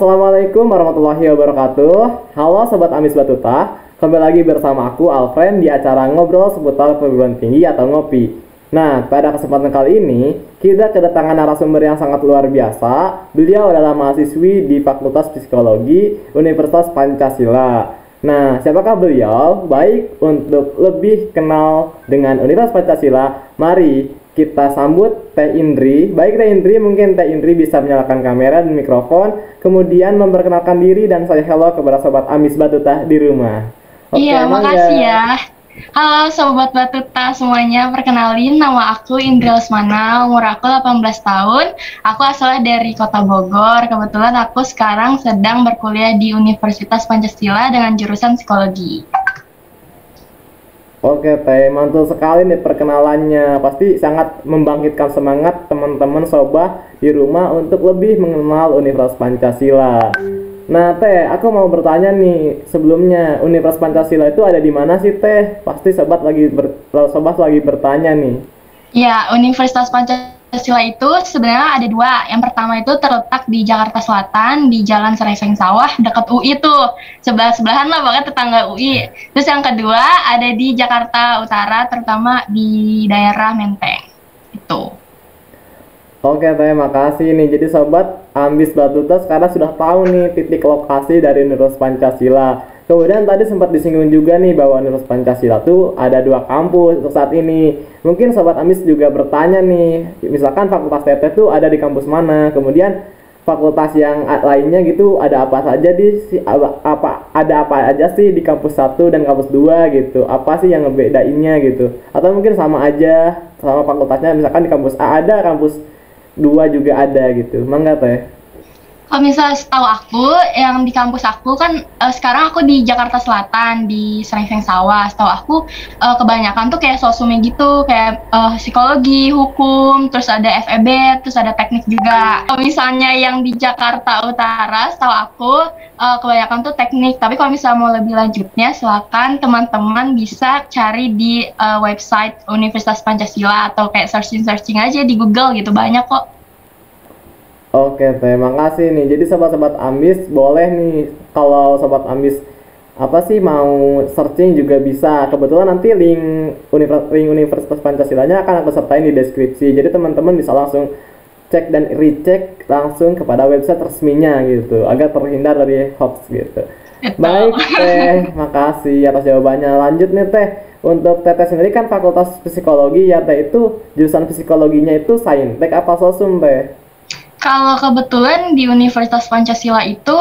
Assalamualaikum warahmatullahi wabarakatuh. Halo Sobat Amis Batuta, kembali lagi bersama aku Alfred di acara Ngobrol Seputar Perguruan Tinggi atau Ngopi. Nah, pada kesempatan kali ini, kita kedatangan narasumber yang sangat luar biasa. Beliau adalah mahasiswi di Fakultas Psikologi Universitas Pancasila. Nah, siapakah beliau? Baik, untuk lebih kenal dengan Universitas Pancasila, mari kita sambut Teh Indri. Baik Teh Indri, mungkin Teh Indri bisa menyalakan kamera dan mikrofon, kemudian memperkenalkan diri dan saya hello kepada Sobat Amis Batuta di rumah. Oke, Iya, mangga. makasih ya. Halo Sobat Batuta semuanya, perkenalin nama aku Indra Lesmana, umur aku 18 tahun. Aku asalnya dari Kota Bogor. Kebetulan aku sekarang sedang berkuliah di Universitas Pancasila dengan jurusan psikologi. Oke Teh, mantul sekali nih perkenalannya. Pasti sangat membangkitkan semangat teman-teman sobat di rumah untuk lebih mengenal Universitas Pancasila. Nah Teh, aku mau bertanya nih sebelumnya, Universitas Pancasila itu ada di mana sih Teh? Pasti sobat lagi bertanya nih. Ya, Universitas Pancasila itu sebenarnya ada dua. Yang pertama itu terletak di Jakarta Selatan, di Jalan Sereseng Sawah, dekat UI tuh. Sebelah-sebelahan lah banget tetangga UI. Terus yang kedua ada di Jakarta Utara, terutama di daerah Menteng. Itu. Oke Teh, makasih nih. Jadi sobat Ambis Batuta sekarang sudah tahu nih titik lokasi dari Universitas Pancasila. Kemudian tadi sempat disinggung juga nih bahwa Universitas Pancasila tuh ada dua kampus untuk saat ini. Mungkin sobat Ambis juga bertanya nih, misalkan Fakultas TT tuh ada di kampus mana? Kemudian fakultas yang lainnya gitu ada apa saja ada apa aja sih di kampus satu dan kampus 2 gitu. Apa sih yang ngebedainnya gitu? Atau mungkin sama aja sama fakultasnya, misalkan di kampus A ada, kampus 2 juga ada gitu. Mangga Teh. Kalau misalnya setahu aku, yang di kampus aku kan sekarang aku di Jakarta Selatan, di Serengseng Sawah. Setahu aku kebanyakan tuh kayak sosumnya gitu, kayak psikologi, hukum, terus ada FEB, terus ada teknik juga. Kalau misalnya yang di Jakarta Utara, setahu aku kebanyakan tuh teknik. Tapi kalau misalnya mau lebih lanjutnya, silakan teman-teman bisa cari di website Universitas Pancasila atau kayak searching-searching aja di Google gitu, banyak kok. Oke, terima kasih nih. Jadi sobat-sobat Ambis boleh nih kalau sobat Ambis apa sih mau searching juga bisa. Kebetulan nanti link Universitas Pancasilanya akan aku sertain di deskripsi. Jadi teman-teman bisa langsung cek dan recheck langsung kepada website resminya gitu, agar terhindar dari hoax gitu. Baik Teh, makasih atas jawabannya. Lanjut nih Teh. Untuk Teteh sendiri kan Fakultas Psikologi ya Teh, itu jurusan psikologinya itu saintek apa sosum Teh? Kalau kebetulan di Universitas Pancasila itu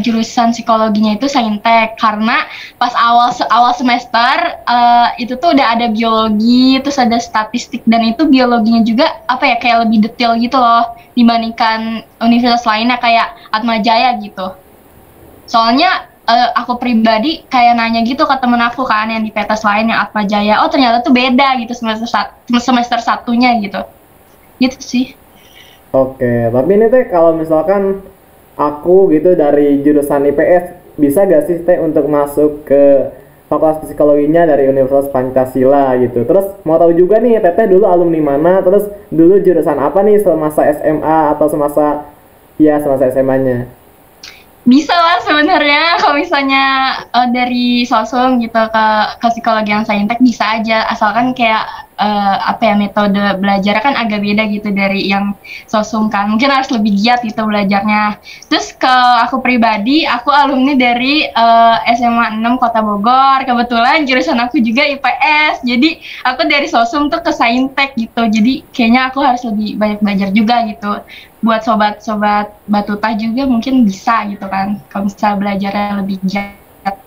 jurusan psikologinya itu saintek karena pas awal semester itu tuh udah ada biologi, terus ada statistik dan itu biologinya juga apa ya kayak lebih detail gitu loh dibandingkan universitas lainnya kayak Atmajaya gitu. Soalnya aku pribadi kayak nanya gitu ke temen aku kan yang di PTS lain yang Atmajaya, oh ternyata tuh beda gitu semester satunya gitu. Gitu sih. Oke, tapi ini Teh kalau misalkan aku gitu dari jurusan IPS, bisa gak sih Teh untuk masuk ke Fakultas Psikologinya dari Universitas Pancasila gitu. Terus mau tahu juga nih Teteh dulu alumni mana, terus dulu jurusan apa nih semasa SMA atau semasa SMA-nya. Bisa lah sebenarnya kalau misalnya dari sosum gitu ke psikologi yang saintek bisa aja asalkan kayak apa ya metode belajar kan agak beda gitu dari yang sosum kan mungkin harus lebih giat gitu belajarnya. Terus ke aku pribadi aku alumni dari SMA 6 Kota Bogor, kebetulan jurusan aku juga IPS jadi aku dari sosum tuh ke saintek gitu jadi kayaknya aku harus lebih banyak belajar juga gitu buat sobat-sobat Batuta juga mungkin bisa gitu kan kalau bisa belajarnya lebih giat.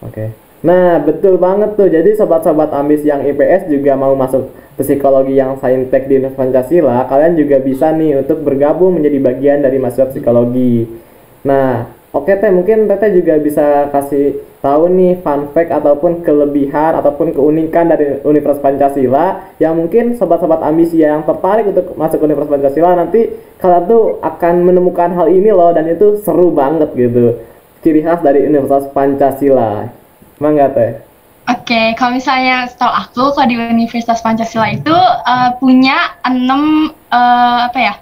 Oke. Nah, betul banget tuh. Jadi sobat-sobat ambis yang IPS juga mau masuk psikologi yang saintek di Universitas Pancasila, kalian juga bisa nih untuk bergabung menjadi bagian dari mahasiswa psikologi. Nah, oke Teh, mungkin Teteh juga bisa kasih tahu nih fun fact ataupun kelebihan ataupun keunikan dari Universitas Pancasila yang mungkin sobat-sobat ambisi yang tertarik untuk masuk Universitas Pancasila nanti kalian tuh akan menemukan hal ini loh dan itu seru banget gitu. Ciri khas dari Universitas Pancasila. Mangga Teh. Oke, kalau misalnya setahu aku kalau di Universitas Pancasila itu punya 6 apa ya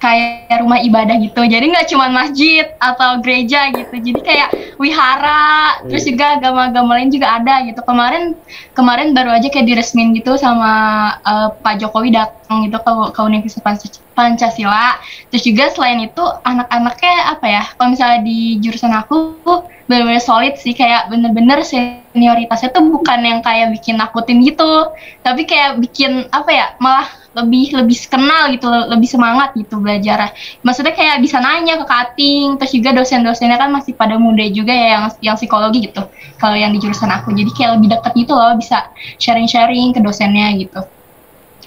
kayak rumah ibadah gitu. Jadi nggak cuma masjid atau gereja gitu. Jadi kayak wihara, terus juga agama-agama lain juga ada gitu. Kemarin baru aja kayak diresmin gitu sama Pak Jokowi datang gitu ke Universitas Pancasila. Terus juga selain itu anak-anaknya apa ya? Kalau misalnya di jurusan aku bener-bener solid sih, kayak bener-bener senioritasnya tuh bukan yang kayak bikin nakutin gitu, tapi kayak bikin apa ya, malah lebih kenal gitu, lebih semangat gitu belajar. Maksudnya kayak bisa nanya ke cutting, terus juga dosen-dosennya kan masih pada muda juga ya, yang psikologi gitu. Kalau yang di jurusan aku, jadi kayak lebih deket gitu loh, bisa sharing-sharing ke dosennya gitu.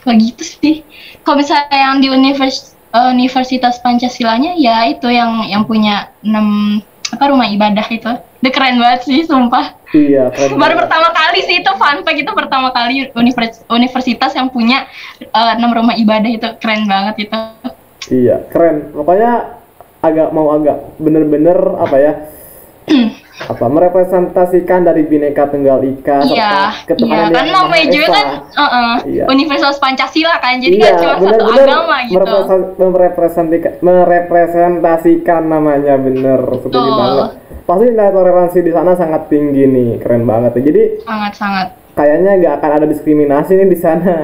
Kayak gitu sih. Kalau misalnya yang di Universitas Pancasilanya ya itu yang punya 6 rumah ibadah itu. Udah keren banget sih, sumpah. Iya, keren Baru banget. pertama kali sih itu, fun fact, itu pertama kali universitas yang punya 6 rumah ibadah, itu keren banget itu. Iya, keren. Pokoknya agak bener-bener apa ya? Apa merepresentasikan dari Bhinneka Tunggal Ika Iya, serta ketuhanan kan yang Maha namanya juga Esa. kan Iya. Universitas Pancasila kan, jadi Iya, kan cuma satu bener-bener agama gitu. merepresentasikan namanya, bener, setuju Betul. banget. Pasti nilai toleransi di sana sangat tinggi nih, keren banget. Jadi Sangat-sangat. kayaknya nggak akan ada diskriminasi nih di sana.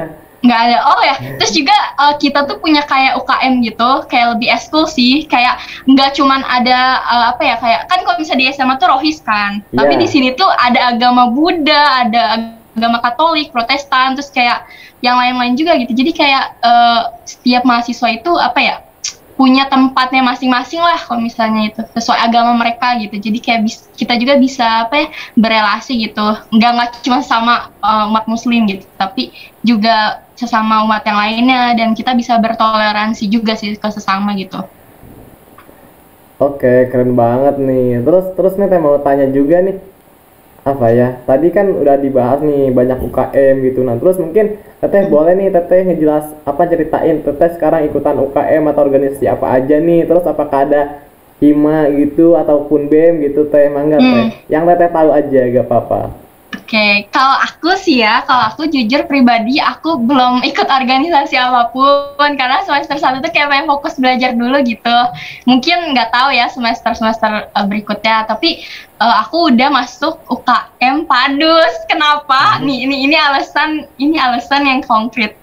Nggak ada. Oh ya, terus juga kita tuh punya kayak UKM gitu, kayak lebih ekskul sih, kayak nggak cuman ada apa ya, kayak kan kalau misalnya di SMA tuh rohis kan, tapi Iya. di sini tuh ada agama Buddha, ada agama Katolik, Protestan, terus kayak yang lain-lain juga gitu. Jadi kayak setiap mahasiswa itu apa ya, punya tempatnya masing-masing lah kalau misalnya itu sesuai agama mereka gitu. Jadi kayak kita juga bisa apa ya, berelasi gitu, nggak cuma sama umat muslim gitu, tapi juga sesama umat yang lainnya, dan kita bisa bertoleransi juga sih ke sesama gitu. Oke, keren banget nih. Terus nih, Teh mau tanya juga nih. Apa ya? Tadi kan udah dibahas nih banyak UKM gitu. Nah, terus mungkin Teteh boleh nih Teteh ngejelas apa, ceritain Teteh sekarang ikutan UKM atau organisasi apa aja nih. Terus apakah ada HIMA gitu ataupun BEM gitu, Teh? Mangga, Teh. Yang Teteh tahu aja, gak apa-apa. Oke, kalau aku sih ya, kalau aku jujur pribadi, aku belum ikut organisasi apapun, karena semester 1 tuh kayak pengen fokus belajar dulu gitu. Mungkin nggak tahu ya semester-semester berikutnya, tapi aku udah masuk UKM Padus. Kenapa? Ini alasan yang konkret.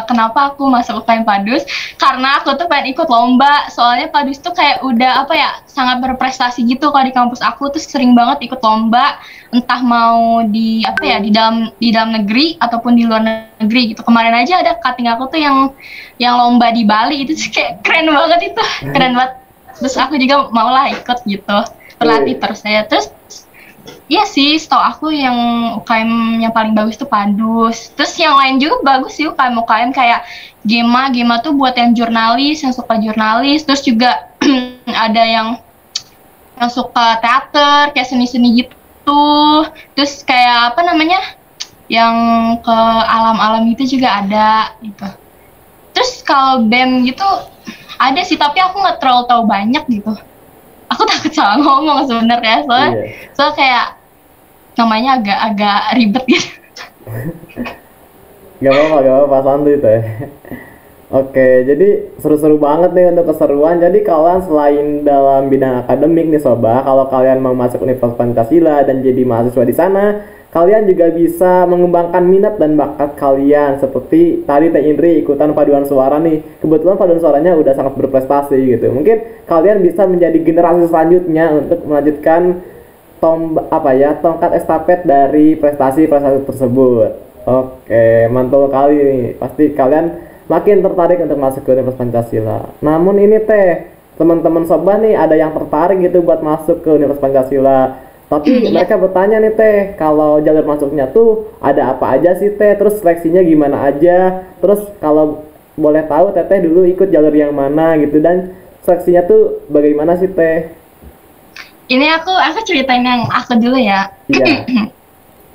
Kenapa aku masuk UKM Padus? Karena aku tuh pengen ikut lomba. Soalnya Padus tuh kayak udah apa ya, sangat berprestasi gitu kalau di kampus aku tuh, sering banget ikut lomba, entah mau di apa ya, di dalam negeri ataupun di luar negeri gitu. Kemarin aja ada cutting aku tuh yang lomba di Bali, itu tuh kayak keren banget itu. Keren banget. Terus aku juga maulah ikut gitu. Berlatih terus saya. Terus iya sih, setahu aku yang UKM yang paling bagus tuh Padus. Terus yang lain juga bagus sih UKM kayak Gema tuh buat yang jurnalis, yang suka jurnalis. Terus juga ada yang suka teater, kayak seni-seni gitu. Terus kayak apa namanya, yang ke alam-alam itu juga ada gitu. Terus kalau BEM gitu ada sih, tapi aku nggak terlalu tahu banyak gitu. Aku takut salah ngomong sebenarnya, soalnya kayak namanya agak ribet gitu. Gak apa-apa, santuy, Teh. Oke, jadi seru-seru banget nih untuk keseruan. Jadi kalian selain dalam bidang akademik nih Sobat, kalau kalian mau masuk Universitas Pancasila dan jadi mahasiswa di sana, kalian juga bisa mengembangkan minat dan bakat kalian. Seperti tadi Teh Indri ikutan paduan suara nih. Kebetulan paduan suaranya udah sangat berprestasi gitu. Mungkin kalian bisa menjadi generasi selanjutnya untuk melanjutkan tongkat estafet dari prestasi-prestasi tersebut. Oke, mantul kali nih. Pasti kalian makin tertarik untuk masuk ke Universitas Pancasila. Namun ini Teh, teman-teman Sobat nih ada yang tertarik gitu buat masuk ke Universitas Pancasila. Tapi mereka bertanya nih Teh, kalau jalur masuknya tuh ada apa aja sih Teh? Terus seleksinya gimana aja? Terus kalau boleh tahu Teteh dulu ikut jalur yang mana gitu, dan seleksinya tuh bagaimana sih Teh? Ini aku ceritain yang aku dulu ya. Iya.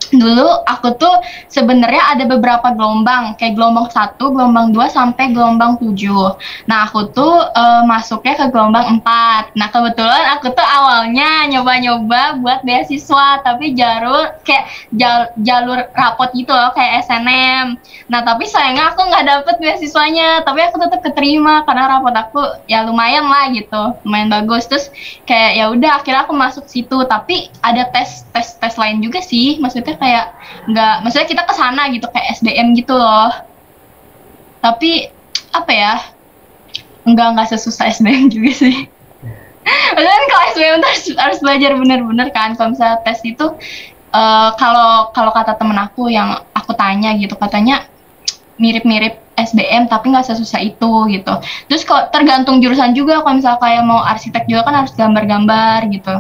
Dulu aku tuh sebenarnya ada beberapa gelombang, kayak gelombang 1, gelombang 2 sampai gelombang 7. Nah, aku tuh masuknya ke gelombang 4. Nah, kebetulan aku tuh awalnya nyoba-nyoba buat beasiswa, tapi jalur rapot gitu loh, kayak SNM. Nah, tapi sayangnya aku nggak dapet beasiswanya, tapi aku tetap keterima karena rapot aku ya lumayan lah gitu, lumayan bagus. Terus kayak ya udah akhirnya aku masuk situ, tapi ada tes lain juga sih, maksudnya kayak nggak, maksudnya kita ke sana gitu kayak SBM gitu loh, tapi apa ya, nggak sesusah SBM juga sih. Maksudnya kan kalau SBM tuh harus belajar bener-bener kan. Kalau misalnya tes itu kalau kata temen aku yang aku tanya gitu, katanya mirip-mirip SBM tapi nggak sesusah itu gitu. Terus kok tergantung jurusan juga, kalau misalnya kayak mau arsitek juga kan harus gambar-gambar gitu.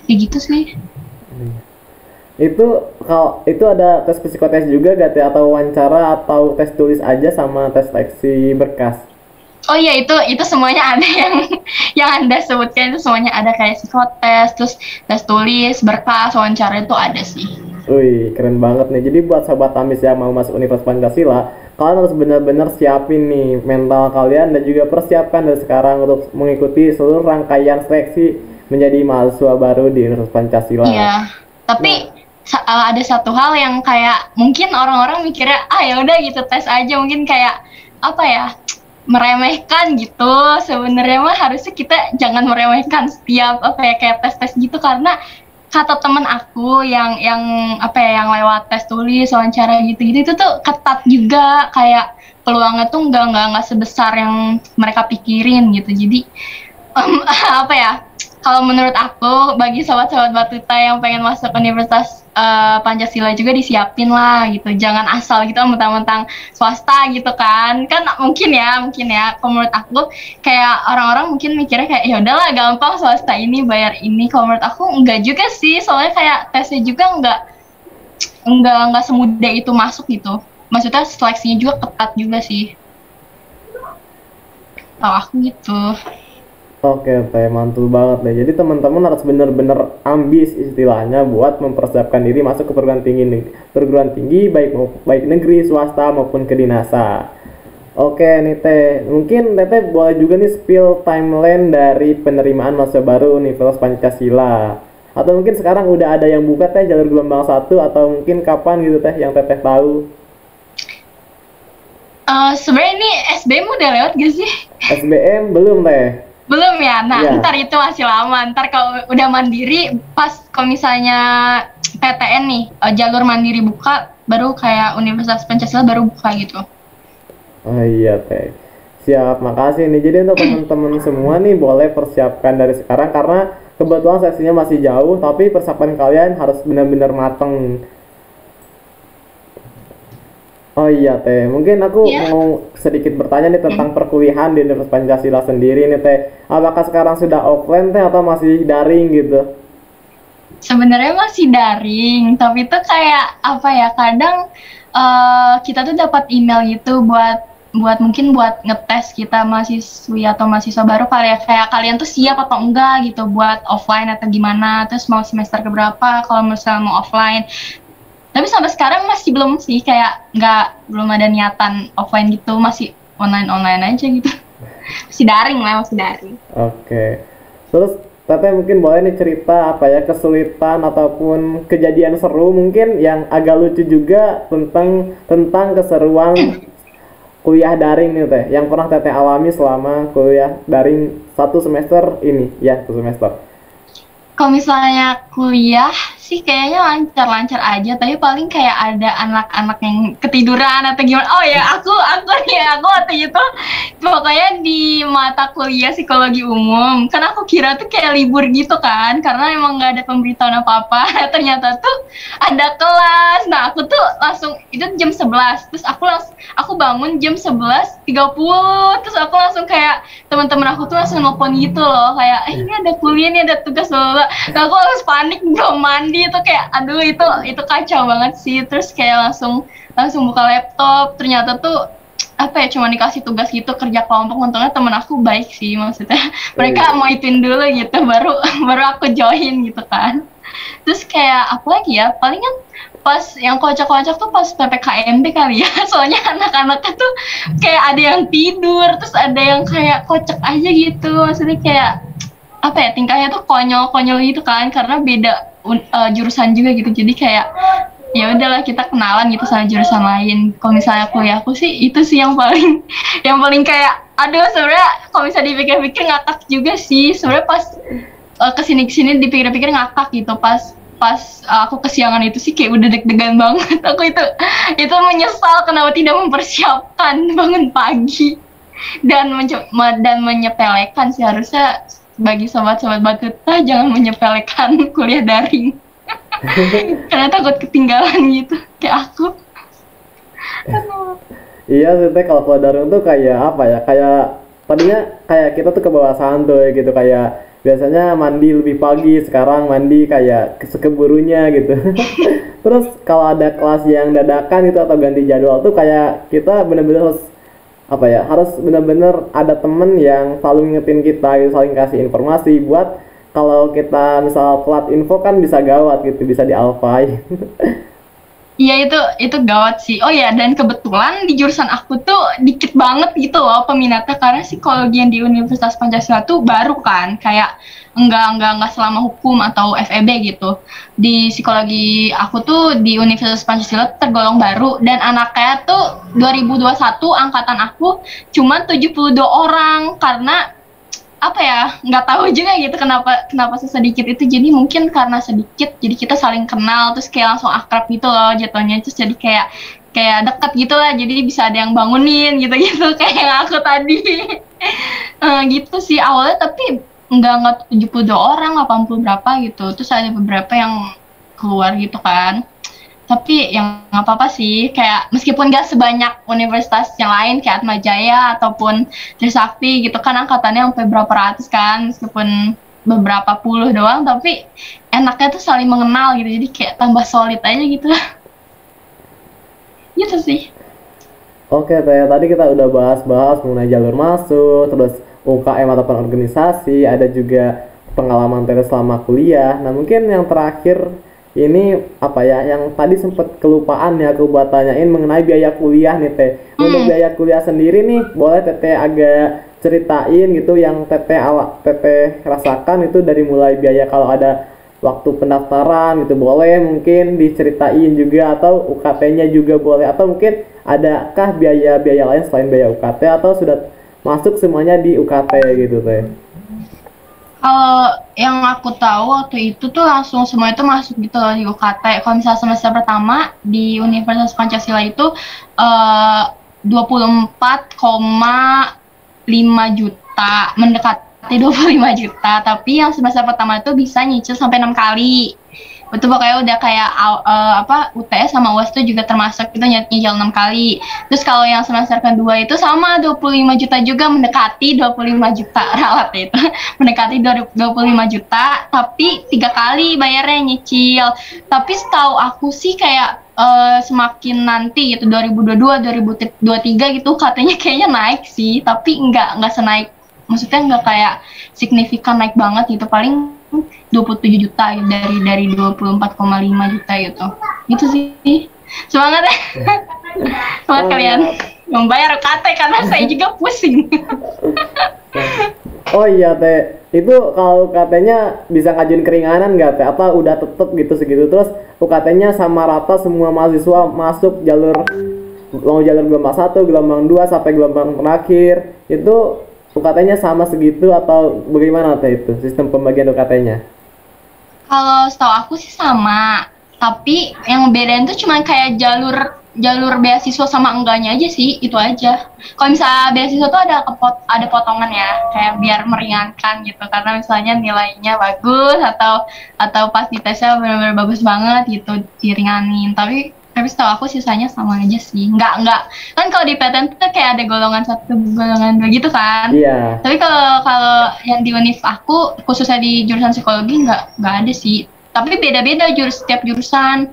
Ya gitu sih. Itu ada tes psikotes juga gak teh, atau wawancara atau tes tulis aja sama tes seleksi berkas? Oh iya, itu semuanya ada yang Anda sebutkan, itu semuanya ada, kayak psikotes, terus tes tulis, berkas, wawancara itu ada sih. Wih, keren banget nih. Jadi buat sahabat Amis yang mau masuk Universitas Pancasila, kalian harus benar-benar siapin nih mental kalian dan juga persiapkan dari sekarang untuk mengikuti seluruh rangkaian seleksi menjadi mahasiswa baru di Universitas Pancasila. Iya, tapi ada satu hal yang kayak mungkin orang-orang mikirnya ya udah gitu tes aja, mungkin kayak apa ya, meremehkan gitu. Sebenarnya mah harusnya kita jangan meremehkan setiap apa ya, kayak tes-tes gitu, karena kata temen aku yang apa ya, yang lewat tes tulis, wawancara gitu-gitu, itu tuh ketat juga, kayak peluangnya tuh nggak sebesar yang mereka pikirin gitu. Jadi apa ya, kalau menurut aku, bagi sobat-sobat Batuta yang pengen masuk Universitas Pancasila juga disiapin lah gitu. Jangan asal gitu mentang-mentang swasta gitu kan. Kan mungkin ya, kalau menurut aku kayak orang-orang mungkin mikirnya kayak ya udahlah gampang swasta ini bayar ini. Kalau menurut aku enggak juga sih, soalnya kayak tesnya juga enggak semudah itu masuk gitu. Maksudnya seleksinya juga ketat juga sih. Tahu aku gitu. Oke, teh mantul banget deh. Jadi teman-teman harus bener-bener ambis istilahnya buat mempersiapkan diri masuk ke perguruan tinggi baik negeri, swasta maupun kedinasan. Oke nih teh, mungkin teteh boleh juga nih spill timeline dari penerimaan mahasiswa baru Universitas Pancasila. Atau mungkin sekarang udah ada yang buka teh jalur gelombang 1, atau mungkin kapan gitu teh yang teteh tahu? Sebenarnya ini SBM udah lewat gak sih? SBM belum teh. Belum ya? Nah, Iya. ntar itu masih lama. Ntar kalau udah mandiri, pas kalau misalnya PTN nih, jalur mandiri buka, baru kayak Universitas Pancasila baru buka gitu. Oh iya teh. Siap, makasih nih. Jadi untuk teman-teman semua nih boleh persiapkan dari sekarang, karena kebetulan sesinya masih jauh, tapi persiapan kalian harus benar-benar mateng. Oh iya teh, mungkin aku Iya. mau sedikit bertanya nih tentang perkuliahan di Universitas Pancasila sendiri nih teh. Apakah sekarang sudah offline teh atau masih daring gitu? Sebenarnya masih daring, tapi itu kayak apa ya? Kadang kita tuh dapat email gitu mungkin buat ngetes kita mahasiswi atau mahasiswa baru, kayak kalian tuh siap atau enggak gitu buat offline atau gimana, terus mau semester keberapa kalau misalnya mau offline. Tapi sampai sekarang masih belum sih, kayak belum ada niatan offline gitu, masih online aja gitu. Masih daring lah, masih daring. Oke. Terus teteh mungkin boleh nih cerita apa ya, kesulitan ataupun kejadian seru mungkin yang agak lucu juga tentang keseruan kuliah daring nih teh, yang pernah teteh alami selama kuliah daring satu semester ini ya, satu semester. Kalau misalnya kuliah sih kayaknya lancar-lancar aja, tapi paling kayak ada anak-anak yang ketiduran atau gimana. Oh ya, aku waktu itu pokoknya di mata kuliah psikologi umum, karena aku kira tuh kayak libur gitu kan, karena emang nggak ada pemberitahuan apa-apa. Ternyata tuh ada kelas. Nah, aku tuh langsung itu jam 11, terus aku bangun jam 11:30, terus aku langsung kayak teman-teman aku tuh langsung nelfon gitu loh, kayak ini ada kuliah nih, ada tugas loh. Nah, aku langsung panik, belum mandi, itu kayak aduh, itu kacau banget sih. Terus kayak langsung buka laptop, ternyata tuh apa ya, cuma dikasih tugas gitu kerja kelompok. Untungnya temen aku baik sih, maksudnya mereka mau ituin dulu gitu, baru aku join gitu kan. Terus kayak apa lagi ya, paling kan pas yang kocak-kocak tuh pas PPKMB kali ya. Soalnya anak-anaknya tuh kayak ada yang tidur, terus ada yang kayak kocak aja gitu. Maksudnya kayak apa ya, tingkahnya tuh konyol-konyol gitu kan, karena beda jurusan juga gitu. Jadi kayak ya udahlah kita kenalan gitu sama jurusan lain. Kalau misalnya kuliahku sih itu sih yang paling yang paling kayak aduh, sebenarnya kalau misalnya dipikir-pikir ngakak juga sih. Sebenarnya pas kesini dipikir-pikir ngakak gitu. Pas aku kesiangan itu sih kayak udah deg-degan banget. Aku itu menyesal kenapa tidak mempersiapkan bangun pagi dan dan menyepelekan sih. Harusnya bagi sobat-sobat Batuta jangan menyepelekan kuliah daring. Karena takut ketinggalan gitu kayak aku. Iya sih Teh, kalau keluar daring tuh kayak apa ya, kayak tadinya kayak kita tuh ke bawah santuy gitu, kayak biasanya mandi lebih pagi, sekarang mandi kayak sekeburunya gitu. Terus kalau ada kelas yang dadakan gitu atau ganti jadwal tuh kayak kita bener-bener harus apa ya, harus bener-bener ada temen yang selalu ngingetin kita gitu, saling kasih informasi buat kalau kita misal telat info kan bisa gawat gitu, bisa dialpain. Iya, itu gawat sih. Oh ya, dan kebetulan di jurusan aku tuh dikit banget gitu loh peminatnya, karena psikologi yang di Universitas Pancasila tuh baru kan, kayak enggak selama hukum atau FEB gitu. Di psikologi aku tuh di Universitas Pancasila tergolong baru, dan anaknya tuh 2021 angkatan aku cuma 72 orang. Karena apa ya, nggak tahu juga gitu kenapa sesedikit itu. Jadi mungkin karena sedikit jadi kita saling kenal, terus kayak langsung akrab gitu loh jatuhnya. Terus jadi kayak dekat gitu lah, jadi bisa ada yang bangunin gitu kayak yang aku tadi. Gitu sih awalnya, tapi nggak 72 orang, 80 berapa gitu. Terus ada beberapa yang keluar gitu kan. Tapi yang nggak apa-apa sih, kayak meskipun gak sebanyak universitas yang lain kayak Atma Jaya ataupun Trisakti gitu kan, angkatannya sampai berapa ratus kan, meskipun beberapa puluh doang, tapi enaknya tuh saling mengenal gitu, jadi kayak tambah solid aja gitu. Gitu sih. Oke Teh, tadi kita udah bahas-bahas mengenai jalur masuk, terus UKM ataupun organisasi, ada juga pengalaman Teh selama kuliah. Nah mungkin yang terakhir ini apa ya, yang tadi sempat kelupaan ya aku buat tanyain mengenai biaya kuliah nih Teh. Untuk biaya kuliah sendiri nih, boleh Teteh agak ceritain gitu yang Teteh rasakan itu dari mulai biaya kalau ada waktu pendaftaran gitu, boleh mungkin diceritain juga, atau UKT-nya juga boleh, atau mungkin adakah biaya-biaya lain selain biaya UKT, atau sudah masuk semuanya di UKT gitu Teh. Kalau yang aku tahu waktu itu tuh langsung semua itu masuk gitu loh di UKT. Kalau misalnya semester pertama di Universitas Pancasila itu 24,5 juta, mendekati 25 juta. Tapi yang semester pertama itu bisa nyicil sampai 6 kali. Itu pokoknya udah kayak UTS sama UAS itu juga termasuk, itu nyicil 6 kali. Terus kalau yang semester kedua itu sama 25 juta juga, mendekati 25 juta ralat itu. Mendekati 25 juta, tapi 3 kali bayarnya nyicil. Tapi setahu aku sih kayak semakin nanti gitu 2022 2023 gitu katanya kayaknya naik sih, tapi nggak senaik, maksudnya nggak kayak signifikan naik banget gitu, paling 27 juta gitu, dari 24,5 juta gitu. Gitu sih. Semangat ya. Semangat kalian membayar UKT karena saya juga pusing. Oh iya Teh, itu kalau UKT-nya bisa ngajuin keringanan nggak Teh? Apa udah tetep gitu segitu, terus UKT-nya sama rata semua mahasiswa masuk jalur, mau jalur gelombang 1, gelombang 2 sampai gelombang terakhir itu UKT-nya sama segitu atau bagaimana Teh itu sistem pembagian UKT-nya? Kalau setahu aku sih sama, tapi yang bedain tuh cuma kayak jalur beasiswa sama enggaknya aja sih, itu aja. Kalau misalnya beasiswa tuh ada potongan ya, kayak biar meringankan gitu, karena misalnya nilainya bagus atau pas di tesnya benar-benar bagus banget gitu, diringanin. Tapi setahu aku sisanya sama aja sih. Nggak kan kalau di PTN tuh kayak ada golongan 1, golongan 2 gitu kan. Iya. Tapi kalau yang di univ aku, khususnya di jurusan psikologi, nggak ada sih. Tapi beda-beda setiap jurusan.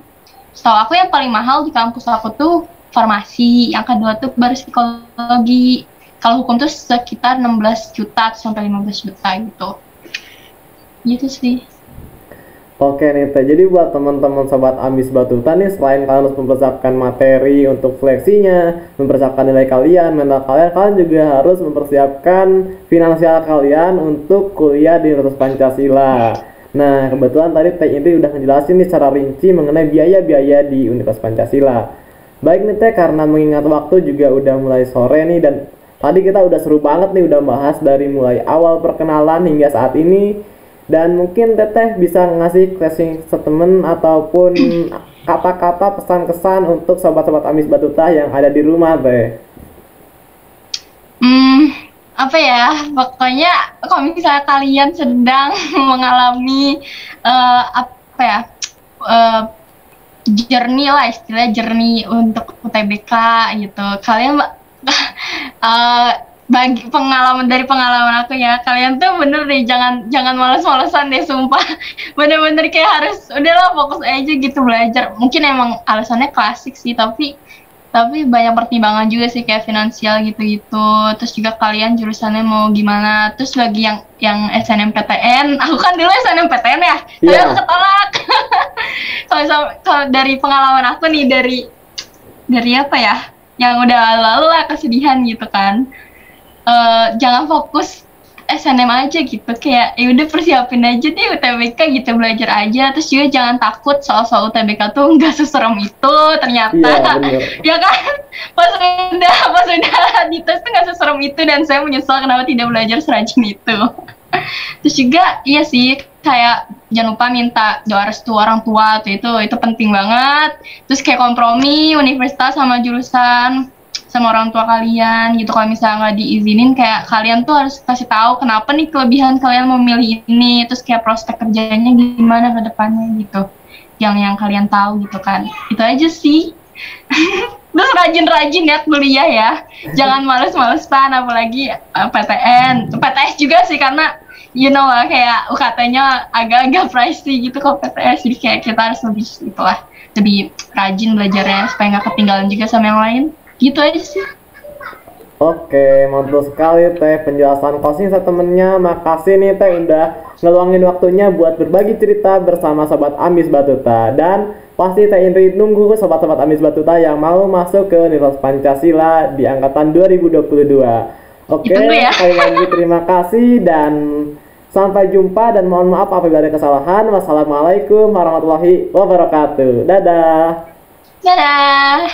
Setahu aku yang paling mahal di kampus aku tuh farmasi, yang kedua tuh baru psikologi. Kalau hukum tuh sekitar 16 juta sampai 15 juta gitu. Gitu sih. Oke nih Teh, jadi buat teman-teman sobat Ambis Batuta nih, selain kalian harus mempersiapkan materi untuk seleksinya, mempersiapkan nilai kalian, mental kalian, kalian juga harus mempersiapkan finansial kalian untuk kuliah di Universitas Pancasila. Nah, kebetulan tadi Teh Indri udah ngejelasin nih secara rinci mengenai biaya-biaya di Universitas Pancasila. Baik nih Teh, karena mengingat waktu juga udah mulai sore nih, dan tadi kita udah seru banget nih, udah bahas dari mulai awal perkenalan hingga saat ini. Dan mungkin Teteh bisa ngasih closing statement ataupun kata-kata pesan kesan untuk sobat-sobat Amis Batuta yang ada di rumah Teh. Hmm, apa ya? Pokoknya kalau misalnya kalian sedang mengalami apa ya? eh, journey lah, istilah journey untuk UTBK gitu. Kalian eh, bagi pengalaman dari pengalaman aku ya, kalian tuh bener deh, jangan malas-malasan deh, sumpah. Bener-bener kayak harus udahlah fokus aja gitu belajar. Mungkin emang alasannya klasik sih, tapi banyak pertimbangan juga sih, kayak finansial gitu-gitu. Terus juga kalian jurusannya mau gimana. Terus bagi yang SNMPTN, aku kan dulu SNMPTN ya, tapi Iya. aku ketolak. Kalau dari pengalaman aku nih, dari apa ya, yang udah lalu lah, kesedihan gitu kan. Jangan fokus SNM aja gitu, kayak ya udah persiapin aja deh UTBK gitu, belajar aja. Terus juga jangan takut soal UTBK tuh nggak seserem itu ternyata. Iya, bener. Ya kan, pas udah di tes tuh nggak seserem itu, dan saya menyesal kenapa tidak belajar serajin itu. Terus juga iya sih, kayak jangan lupa minta doa restu orang tua tuh, itu penting banget. Terus kayak kompromi universitas sama jurusan sama orang tua kalian gitu. Kalau misalnya nggak diizinin, kayak kalian tuh harus kasih tahu kenapa nih kelebihan kalian memilih ini, terus kayak prospek kerjanya gimana ke depannya gitu, yang kalian tahu gitu kan. Itu aja sih. Terus rajin-rajin ya kuliah ya, jangan males-malesan, apalagi PTN, PTS juga sih, karena you know lah, kayak UKT-nya agak-agak pricey gitu kok PTS, jadi kayak kita harus lebih itulah, lebih rajin belajarnya supaya nggak ketinggalan juga sama yang lain. Gitu aja sih. Oke, mantul sekali Teh penjelasan closing statementnya. Makasih nih Teh udah ngeluangin waktunya buat berbagi cerita bersama Sobat Amis Batuta. Dan pasti Teh Indri nunggu Sobat-Sobat Amis Batuta yang mau masuk ke Universitas Pancasila di angkatan 2022. Oke, Ditunggu ya. sekali lagi terima kasih dan sampai jumpa, dan mohon maaf apabila ada kesalahan. Wassalamualaikum warahmatullahi wabarakatuh. Dadah. Dadah.